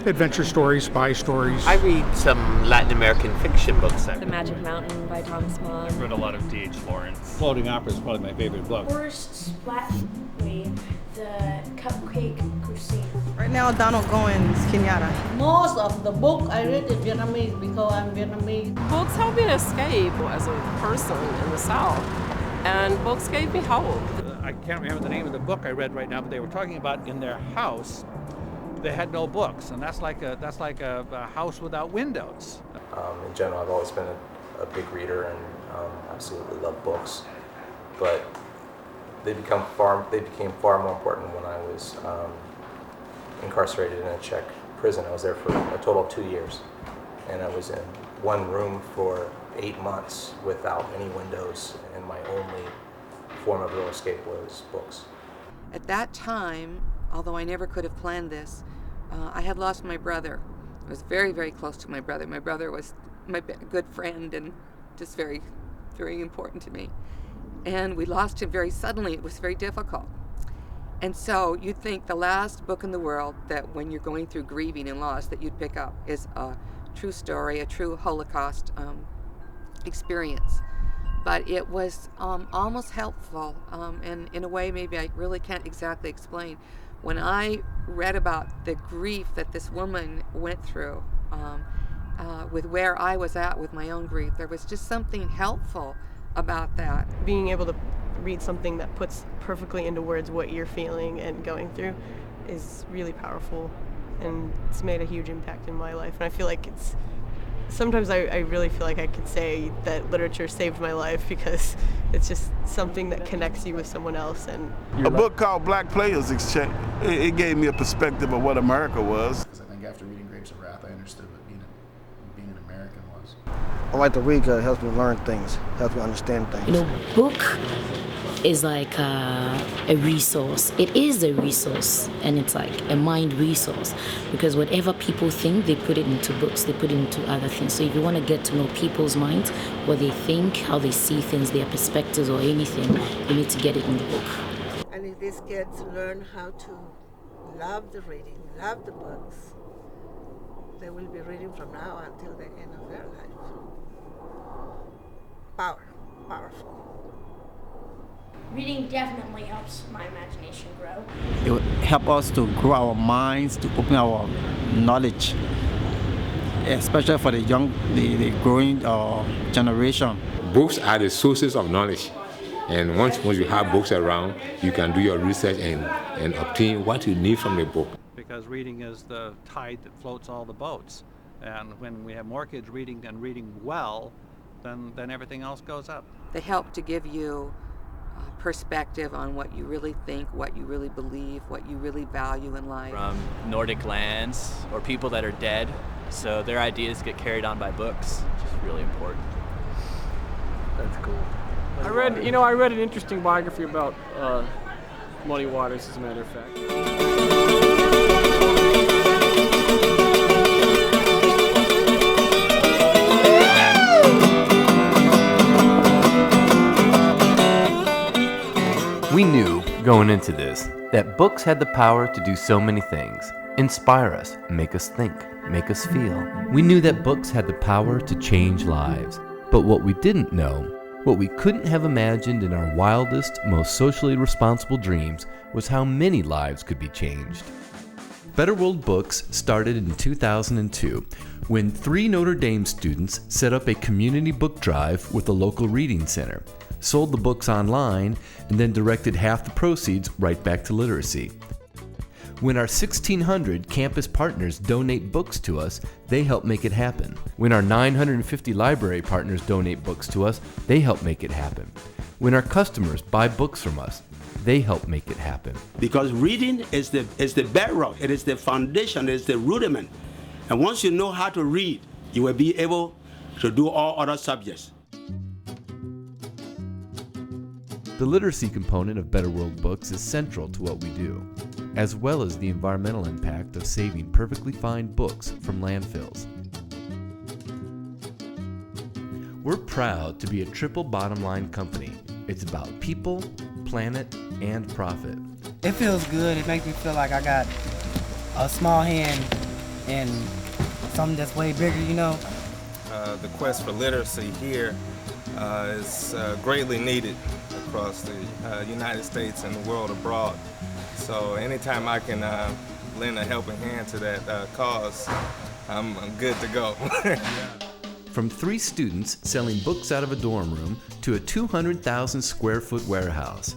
adventure stories, spy stories. I read some Latin American fiction books. The Magic Mountain by Thomas Mann. I've read a lot of D.H. Lawrence. Floating Opera is probably my favorite book. Forced Splat Wave, the Cupcake Crusade. Right now, Donald Goins, Kenyatta. Most of the book I read in Vietnamese because I'm Vietnamese. Books help me escape as a person in the South, and books gave me hope. I can't remember the name of the book I read right now, but they were talking about in their house, they had no books, and that's like a house without windows. In general, I've always been a big reader and absolutely love books, but they became far more important when I was incarcerated in a Czech prison. I was there for a total of 2 years, and I was in one room for 8 months without any windows, and my only form of real escape was books. At that time, although I never could have planned this, I had lost my brother. I was very, very close to my brother. My brother was my good friend and just very, very important to me. And we lost him very suddenly. It was very difficult. And so you'd think the last book in the world that when you're going through grieving and loss that you'd pick up is a true story, a true Holocaust experience. But it was almost helpful, and in a way maybe I really can't exactly explain. When I read about the grief that this woman went through with where I was at with my own grief, there was just something helpful about that. Being able to read something that puts perfectly into words what you're feeling and going through is really powerful, and it's made a huge impact in my life. And I feel like sometimes I really feel like I could say that literature saved my life because it's just something that connects you with someone else. And a book called Black Players Exchange, it gave me a perspective of what America was. I think after reading Grapes of Wrath, I understood what being an American was. I like to read because it helps me learn things, helps me understand things. You know, book is like a resource. It is a resource, and it's like a mind resource, because whatever people think, they put it into books, they put it into other things. So if you want to get to know people's minds, what they think, how they see things, their perspectives or anything, you need to get it in the book. And if these kids learn how to love the reading, love the books, they will be reading from now until the end of their life. Powerful. Reading definitely helps my imagination grow. It will help us to grow our minds, to open our knowledge, especially for the growing generation. Books are the sources of knowledge, and once you have books around, you can do your research and obtain what you need from the book. Because reading is the tide that floats all the boats, and when we have more kids reading and reading well, then everything else goes up. They help to give you perspective on what you really think, what you really believe, what you really value in life. From Nordic lands or people that are dead, so their ideas get carried on by books, which is really important. That's cool. I read an interesting biography about Muddy Waters, as a matter of fact. We knew, going into this, that books had the power to do so many things. Inspire us, make us think, make us feel. We knew that books had the power to change lives. But what we didn't know, what we couldn't have imagined in our wildest, most socially responsible dreams, was how many lives could be changed. Better World Books started in 2002 when 3 Notre Dame students set up a community book drive with a local reading center, sold the books online, and then directed half the proceeds right back to literacy. When our 1,600 campus partners donate books to us, they help make it happen. When our 950 library partners donate books to us, they help make it happen. When our customers buy books from us, they help make it happen. Because reading is the bedrock, it is the foundation, it is the rudiment. And once you know how to read, you will be able to do all other subjects. The literacy component of Better World Books is central to what we do, as well as the environmental impact of saving perfectly fine books from landfills. We're proud to be a triple bottom line company. It's about people, planet, and profit. It feels good. It makes me feel like I got a small hand and something that's way bigger, you know. The quest for literacy here is greatly needed across the United States and the world abroad. So anytime I can lend a helping hand to that cause, I'm good to go. From 3 students selling books out of a dorm room to a 200,000 square foot warehouse,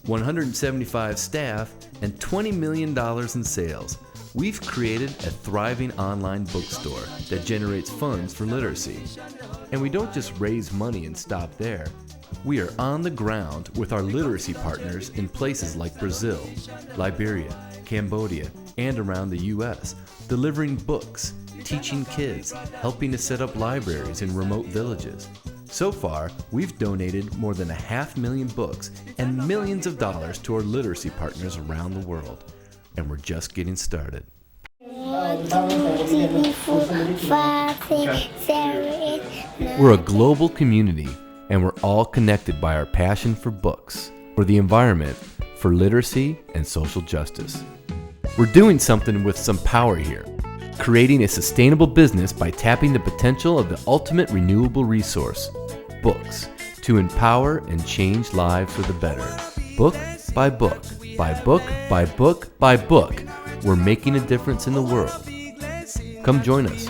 175 staff, and $20 million in sales, we've created a thriving online bookstore that generates funds for literacy. And we don't just raise money and stop there. We are on the ground with our literacy partners in places like Brazil, Liberia, Cambodia, and around the U.S., delivering books, teaching kids, helping to set up libraries in remote villages. So far, we've donated more than 500,000 books and millions of dollars to our literacy partners around the world. And we're just getting started. 1, 2, 3, 4, 5, 6, 7, 8, 9. We're a global community, and we're all connected by our passion for books, for the environment, for literacy and social justice. We're doing something with some power here, creating a sustainable business by tapping the potential of the ultimate renewable resource, books, to empower and change lives for the better. Book by book, by book, by book, by book, we're making a difference in the world. Come join us.